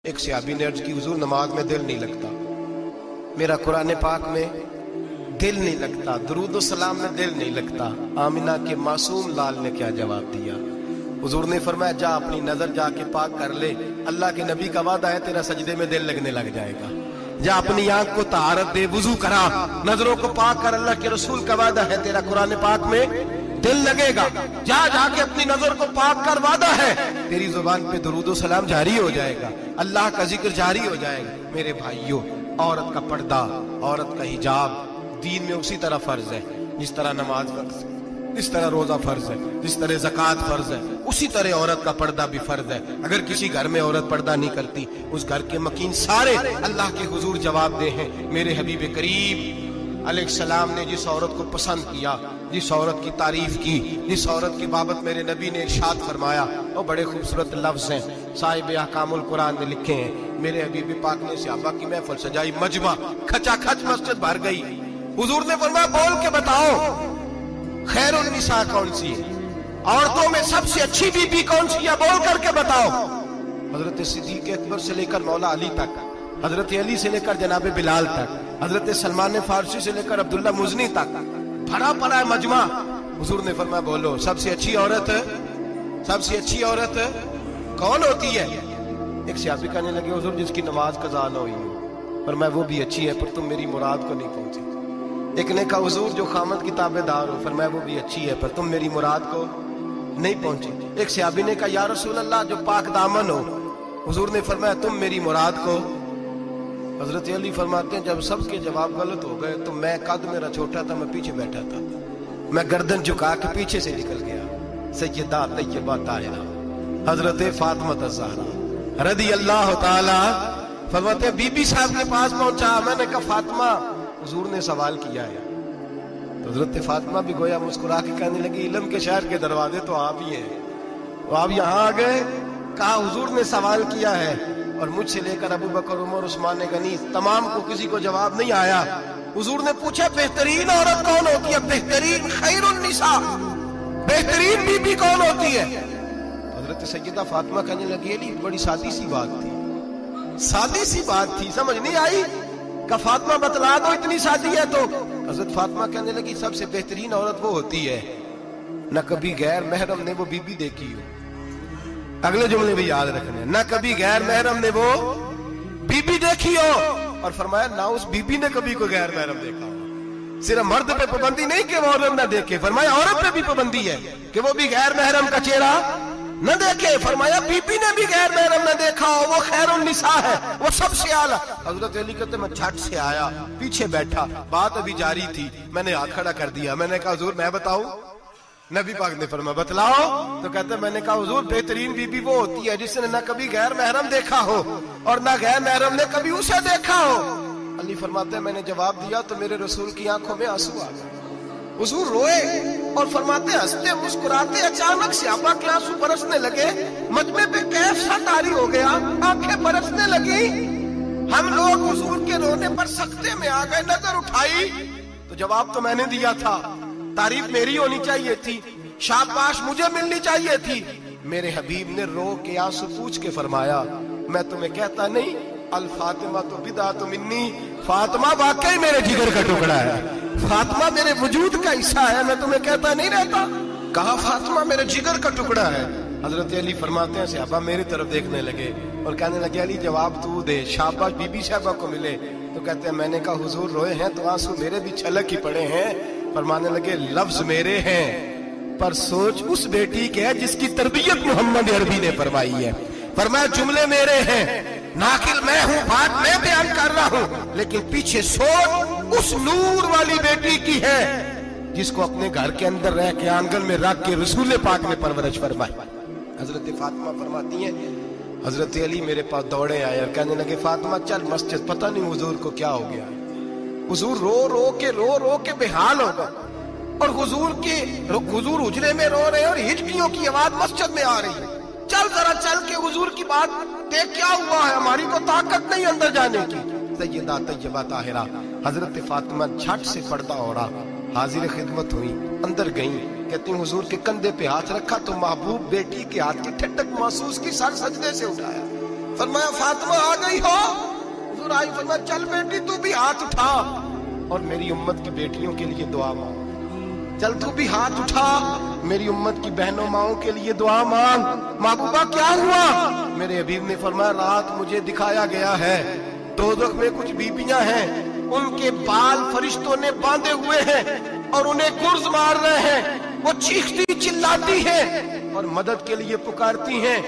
ایک صحابی نے عرض کی حضور نماز میں دل نہیں لگتا، میرا قرآن پاک میں دل نہیں لگتا، درود و سلام میں دل نہیں لگتا۔ آمنہ کے معصوم لال نے کیا جواب دیا؟ حضور نے فرمایا جا اپنی نظر جا کے پاک کر لے، اللہ کے نبی کا وعدہ ہے تیرا سجدے میں دل لگنے لگ جائے گا۔ جا اپنی آنکھ کو طہارت دے، وضو کرا، نظروں کو پاک کر، اللہ کے رسول کا وعدہ ہے تیرا قرآن پاک میں دل لگے گا۔ جا جا کے اپنی نظر کو پاک کر، وعدہ ہے تیری زبان پہ درود و سلام جاری ہو جائے گا، اللہ کا ذکر جاری ہو جائے گا۔ میرے بھائیوں، عورت کا پردہ، عورت کا حجاب دین میں اسی طرح فرض ہے جس طرح نماز فرض ہے، جس طرح روزہ فرض ہے، جس طرح زکوٰۃ فرض ہے، اسی طرح عورت کا پردہ بھی فرض ہے۔ اگر کسی گھر میں عورت پردہ نہیں کرتی، اس گھر کے مکین سارے اللہ کے حضور جواب دے ہیں۔ میرے حبیب کریم علیہ السلام نے جس عورت کو پسند کیا، جس عورت کی تعریف کی، جس عورت کی بابت میرے نبی نے ارشاد فرمایا، وہ بڑے خوبصورت لفظ ہیں، صاحب احکام القرآن نے لکھے ہیں۔ میرے حبیب پاک نے صحابہ کی محفل سجائی، مجمع کھچا کھچ مسجد بھر گئی۔ حضور نے فرمایا بول کے بتاؤ خیر النساء کون سی ہے، عورتوں میں سب سے اچھی بی بی کون سی ہے، بول کر کے بتاؤ۔ حضرت صدیق اکبر سے لے کر مولا علی تک، حضرت علی سے لے کر جناب بلال تک، حضرت سلمان فارسی سے لے کر عبداللہ مزنی تک بھرا پڑا ہے مجمع۔ حضور نے فرمایا بولو سب سے اچھی عورت، سب سے اچھی عورت کون ہوتی ہے؟ ایک صحابی کہنے لگے حضور جس کی نماز قضا نہ ہوئی ہو، فرمایا وہ بھی اچھی ہے پر تم میری مراد کو نہیں پہنچی۔ ایک نے کہا حضور جو خامد کی تابع دار ہو، فرمایا وہ بھی اچھی ہے پر تم میری مراد کو نہیں پہنچی۔ ایک صحابی نے کہا یا رسول اللہ جو پاک دامن ہو، حضور نے فرمایا تم میری مراد کو۔ حضرت علی فرماتے ہیں جب سب کے جواب غلط ہو گئے تو میں، قد میرا چھوٹا تھا، میں پیچھے بیٹھا تھا، میں گردن جھکا کے پیچھے سے نکل گیا۔ سیدہ طیبہ طاہرہ حضرت فاطمہ الزہرا رضی اللہ تعالی فرماتے ہیں بی بی صاحب کے پاس پہنچا، میں نے کہا فاطمہ حضور نے سوال کیا ہے۔ حضرت فاطمہ بھی گویا مسکرا کے کہنے لگی علم کے شہر کے دروازے تو آپ ہی ہیں، تو آپ یہاں آ گئے۔ کہا حضور نے سوال کیا ہے اور مجھ سے لے کر ابو بکر، عمر، عثمان غنی تمام کو کسی کو جواب نہیں آیا۔ حضور نے پوچھا بہترین عورت کون ہوتی ہے، بہترین خیر النساء، بہترین بی بی کون ہوتی ہے؟ حضرت سیدہ فاطمہ کہنے لگی علی بڑی سادی سی بات تھی، سادی سی بات تھی، سمجھ نہیں آئی؟ کہ فاطمہ بتلا دو اتنی سادی ہے تو۔ حضرت فاطمہ کہنے لگی سب سے بہترین عورت وہ ہوتی ہے نہ کبھی غیر محرم نے وہ بی بی دیکھی ہو۔ اگلے جملے بھی یاد رکھنے، نہ کبھی غیر محرم نے وہ بی بی دیکھی ہو، اور فرمایا نہ اس بی بی نے کبھی کوئی غیر محرم دیکھا ہو۔ صرف مرد پہ پابندی نہیں کہ وہ عورت نہ دیکھے، فرمایا عورت پہ بھی پابندی ہے کہ وہ بھی غیر محرم کا چہرہ نہ دیکھے۔ فرمایا بی بی نے بھی غیر محرم نہ دیکھا ہو، وہ خیر النساء ہے، وہ سب سے اعلیٰ۔ حضرت علی کہتے میں جھٹ سے آیا، پیچھے بیٹھا، بات ابھی جاری تھی، میں نے ہاتھ کھڑا کر دیا، میں نے کہا حضور میں بتاؤں؟ نبی پاک نے فرمایا بتلاؤ۔ تو کہتے میں نے کہا حضور بہترین بی بی وہ ہوتی ہے جس نے نہ کبھی غیر محرم دیکھا ہو اور نہ غیر محرم نے کبھی اسے دیکھا ہو۔ علی فرماتے ہیں میں نے جواب دیا تو میرے رسول کی آنکھوں میں آنسو آ گئے، حضور روئے اور فرماتے ہنستے مسکراتے اچانک صحابہ کے آنسو برسنے لگے، مجمع پہ کیف سا طاری ہو گیا، آنکھیں برسنے لگی۔ ہم لوگ حضور کے رونے پر سکتے میں آ گئے، نظر اٹھائی تو جواب تو میں نے دیا تھا، تعریف میری ہونی چاہیے تھی، شاباش مجھے ملنی چاہیے تھی۔ میرے حبیب نے رو کے آنسو پوچھ کے فرمایا میں تمہیں کہتا نہیں الفاطمہ تو بدعۃ منی، فاطمہ واقعی میرے جگر کا ٹکڑا ہے، فاطمہ میرے وجود کا حصہ ہے، میں تمہیں کہتا نہیں رہتا؟ کہا فاطمہ میرے جگر کا ٹکڑا ہے۔ حضرت علی فرماتے ہیں صحابہ میری طرف دیکھنے لگے اور کہنے لگے علی جواب تو دے، شاباش بی بی صاحبہ کو ملے۔ تو کہتے ہیں میں نے کہا حضور روئے ہیں تو آنسو میرے بھی چھلک ہی پڑے ہیں۔ فرمانے لگے لفظ میرے ہیں پر سوچ اس بیٹی کے ہے جس کی تربیت محمد عربی نے فرمائی ہے۔ فرمایا جملے میرے ہیں، ناقل میں ہوں، بات میں بیان کر رہا ہوں، لیکن پیچھے سوچ اس نور والی بیٹی کی ہے جس کو اپنے گھر کے اندر رہ کے آنگن میں رکھ کے رسول پاک نے پرورش فرمائی۔ حضرت فاطمہ فرماتی ہیں حضرت علی میرے پاس دوڑے آئے اور کہنے لگے فاطمہ چل مسجد، پتہ نہیں حضور کو کیا ہو گیا۔ حضور رو رو کے بےحال ہو گئے اور حضور حجرے میں رو رہے ہیں اور ہچکیوں کی آواز مسجد میں آ رہی ہے، چل ذرا چل کے حضور کی بات دیکھ کیا ہوا ہے، ہماری کو طاقت نہیں اندر جانے کی۔ سیدہ طیبہ طاہرہ حضرت فاطمہ جھٹ سے پردہ اوڑھا، حاضر خدمت ہوئی، اندر گئیں، کہتی ہوں حضور کے کندھے پہ ہاتھ رکھا تو محبوب بیٹی کے ہاتھ کی ٹھنڈک محسوس کی، سر سجدے سے اٹھایا۔ फरमाया फातिमा आ गई हो? हुजूर आई, फरमाया चल बेटी तू भी हाथ उठा और मेरी उम्मत की बेटियों के लिए दुआ मांग। चल तू भी हाथ उठा, मेरी उम्मत की बहनों माओं के लिए दुआ मांग। महबूबा क्या हुआ? मेरे हबीब ने फरमाया रात मुझे दिखाया गया है दोज़ख में कुछ बीबियां हैं, उनके बाल फरिश्तों ने बांधे हुए हैं और उन्हें गुर्ज मार रहे हैं। वो चीखती चिल्लाती हैं और मदद के लिए पुकारती हैं,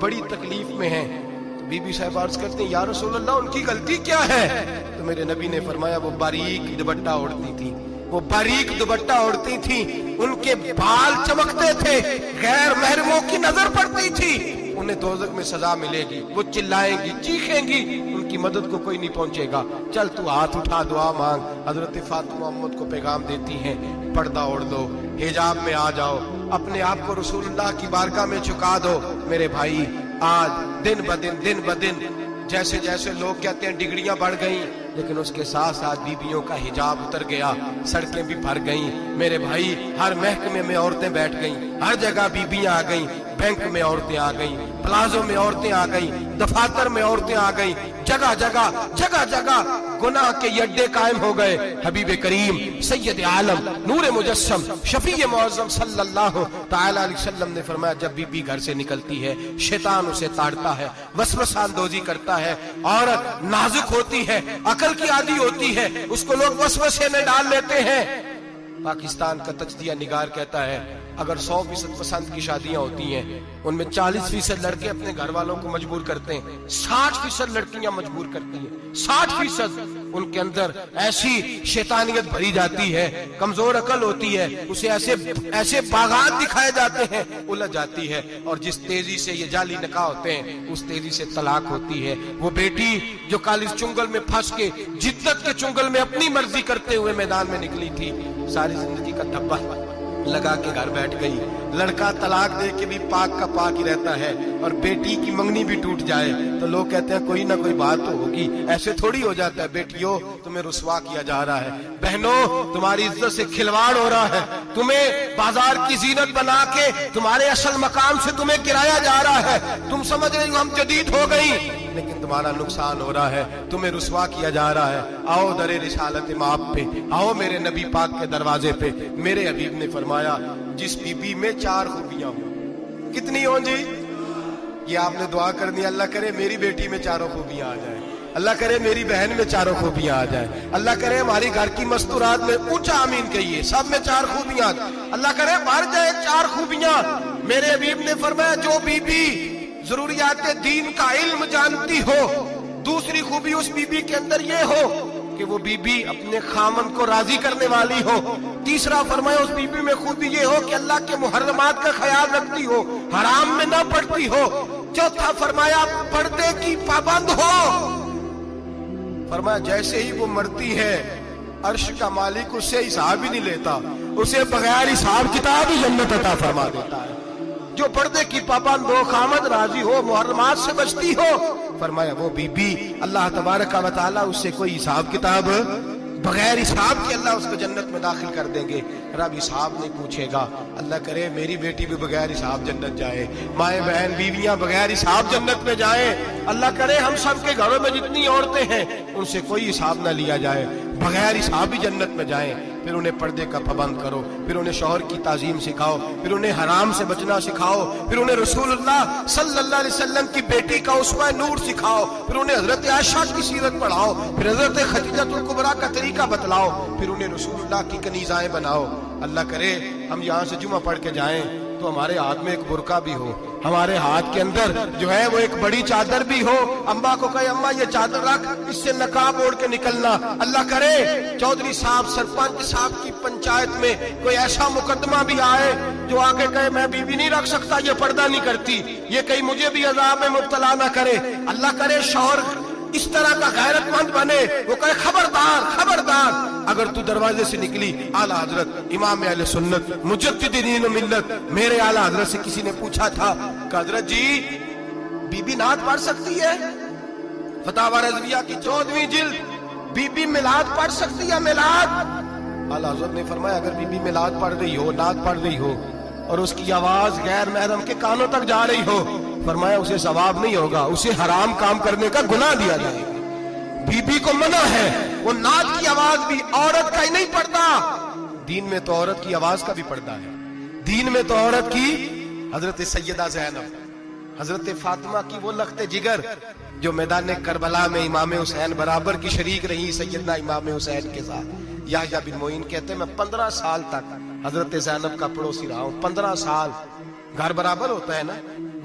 बड़ी तकलीफ में हैं। तो बीबी साहब अर्ज करती हैं या रसूल अल्लाह उनकी गलती क्या है? तो मेरे नबी ने फरमाया वो बारीक दुपट्टा ओढ़ती थी, वो बारीक दुपट्टा ओढ़ती थी, उनके बाल चमकते थे, गैर महरमों की नजर पड़ती थी, उन्हें दोज़ख में सजा मिलेगी, वो चिल्लाएंगी चीखेंगी, उनकी मदद को कोई नहीं पहुंचेगा। चल तू हाथ उठा दुआ मांग। हजरत फातिमा उम्मत को पैगाम देती हैं पर्दा ओढ़ दो, हिजाब में आ जाओ, अपने आप को रसूलुल्लाह की बारगाह में झुका दो। मेरे भाई आज दिन ब दिन जैसे जैसे लोग कहते हैं डिग्रियां बढ़ गई, लेकिन उसके साथ साथ बीबियों का हिजाब उतर गया, सड़कें भी भर गईं। मेरे भाई हर महकमे में औरतें बैठ गईं, हर जगह बीबियां आ गईं, बैंक में औरतें आ गईं, प्लाजो में औरतें आ गईं, दफातर में औरतें आ गईं, जगह जगह गुनाह के अड्डे कायम हो गए। हबीब करीम सैयद आलम नूर मुजस्सम शफी मुअज़्ज़म सल्लल्लाहु तआला अलैहि वसल्लम ने फरमाया जब बीबी घर से निकलती है शैतान उसे ताड़ता है, वसवसा अंदोजी करता है, औरत नाजुक होती है, अकल की आदी होती है, उसको लोग वसवसे में डाल लेते हैं। पाकिस्तान का तजदिया निगार कहता है अगर 100% पसंद की शादियां होती हैं उनमें 40% लड़के अपने घर वालों को मजबूर करते हैं, 60% लड़कियां मजबूर करती हैं। 60% उनके अंदर ऐसी शैतानियत भरी जाती है, कमजोर अकल होती है, उसे ऐसे बागात दिखाए जाते हैं, उलझ जाती है, और जिस तेजी से ये जाली निकाह होते हैं उस तेजी से तलाक होती है। वो बेटी जो काली चुंगल में फंस के जिद्दत के चुंगल में अपनी मर्जी करते हुए मैदान में निकली थी, सारी जिंदगी का धब्बा लगा के घर बैठ गई। लड़का तलाक दे के भी पाक का पाक ही रहता है, और बेटी की मंगनी भी टूट जाए तो लोग कहते हैं कोई ना कोई बात तो होगी। ऐसे थोड़ी हो जाता है। बेटियों तुम्हें रुसवा किया जा रहा है, बहनों तुम्हारी इज्जत से खिलवाड़ हो रहा है, तुम्हें बाजार की जीनत बना के तुम्हारे असल मकाम से तुम्हें गिराया जा रहा है। तुम समझ रहे हो हम जदीद हो गई, लेकिन तुम्हारा नुकसान हो रहा है, तुम्हें रुसवा किया जा रहा है। आओ दरे रिसालत माप पे, आओ मेरे नबी पाक के दरवाजे पे। मेरे हबीब ने फरमाया जिस बीबी में 4 खूबियां हो, कितनी हो जी? ये आपने दुआ करनी, अल्लाह करे मेरी बेटी में 4 खूबियां आ जाए, अल्लाह करे मेरी बहन में 4 खूबियां आ जाए, अल्लाह करे हमारी घर की मस्तूरात में ऊंचा आमीन कहिए सब में 4 खूबियां, अल्लाह करे भर जाए 4 खूबियां। मेरे हबीब ने फरमाया जो बीबी जरूरियात दीन का इल्म जानती हो, दूसरी खूबी उस बीबी के अंदर ये हो कि वो बीबी अपने खामन को राजी करने वाली हो, तीसरा फरमाया उस बीबी में खूबी ये हो कि अल्लाह के मुहर्रमात का ख्याल रखती हो, हराम में ना पड़ती हो, चौथा फरमाया पर्दे की पाबंद हो। फरमाया जैसे ही वो मरती है अर्श का मालिक उससे हिसाब ही नहीं लेता, उसे बगैर हिसाब किताब ही जन्नत अता फरमा देता है। जो पर्दे की पाबंद हो, खामद राजी हो, मुहर्रमात से बचती हो, फरमाया वो बीबी अल्लाह तबारक व तआला उससे कोई हिसाब किताब बगैर हिसाब के अल्लाह उसको जन्नत में दाखिल कर देंगे। रब हिसाब नहीं पूछेगा। अल्लाह करे मेरी बेटी भी बगैर हिसाब जन्नत जाए, माए बहन बीवियां बगैर हिसाब जन्नत में जाए। अल्लाह करे हम सब के घरों में जितनी औरतें हैं उनसे कोई हिसाब ना लिया जाए, बगैर हिसाब ही जन्नत में जाए। फिर उन्हें पर्दे का पाबंद करो, फिर उन्हें शौहर की ताजीम सिखाओ, फिर उन्हें हराम से बचना सिखाओ, फिर उन्हें रसूलुल्लाह सल्लल्लाहु अलैहि वसल्लम की बेटी का उस्वा नूर सिखाओ, फिर उन्हें हजरत आयशा की सीरत पढ़ाओ, फिर हजरत खदीजतुल कुबरा का तरीका बतलाओ, फिर उन्हें रसूलुल्लाह की कनीज़ाएं बनाओ। अल्लाह करे हम यहाँ से जुमा पढ़ के जाएं तो हमारे हाथ में एक बुरका भी हो, हमारे हाथ के अंदर जो है वो एक बड़ी चादर भी हो। अम्मा को कहे अम्मा ये चादर रख, इससे नकाब ओढ़ के निकलना। अल्लाह करे चौधरी साहब सरपंच साहब की पंचायत में कोई ऐसा मुकदमा भी आए जो आके कहे मैं बीवी नहीं रख सकता, ये पर्दा नहीं करती, ये कहीं मुझे भी अजाब में मुब्तला ना करे। अल्लाह करे शौहर इस तरह का गैरतमंद बने, वो कहे खबरदार खबरदार, अगर तू दरवाजे से निकली आला हजरत इमाम अहले सुन्नत मुजद्दिदीन मिल्लत मेरे आला हजरत से किसी ने पूछा था कि हजरत जी बीबी नात पढ़ सकती है? फतावा रज़विया की 14वीं जिल्द, बीबी मिलाद पढ़ सकती है? मिलाद आला हजरत ने फरमाया अगर बीबी मिलाद पढ़ रही हो, नात पढ़ रही हो और उसकी आवाज गैर महरम के कानों तक जा रही हो, फरमाया उसे सवाब नहीं होगा, उसे हराम काम करने का गुनाह दिया जाएगा। बीबी को मना है, वो नाद की आवाज भी औरत का ही नहीं पड़ता, दीन में तो औरत की आवाज का भी पड़ता है। दीन में तो औरत की हजरत सैयदा ज़ैनब, हजरत फातिमा की वो लख्ते जिगर जो मैदान करबला में इमाम हुसैन बराबर की शरीक रही सैयदना इमाम हुसैन के साथ। याह्या बिन मोइन कहते हैं मैं 15 साल तक हजरत ज़ैनब का पड़ोसी रहा हूं। 15 साल, घर बराबर होता है ना,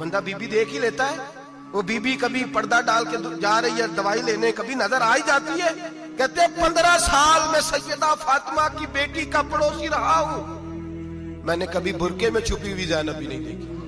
बंदा बीबी देख ही लेता है। वो बीबी कभी पर्दा डाल के जा रही है दवाई लेने, कभी नजर आ ही जाती है। कहते हैं 15 साल में सैयदा फातिमा की बेटी का पड़ोसी रहा हूं, मैंने कभी बुरके में छुपी हुई ज़ैनब भी नहीं देखी।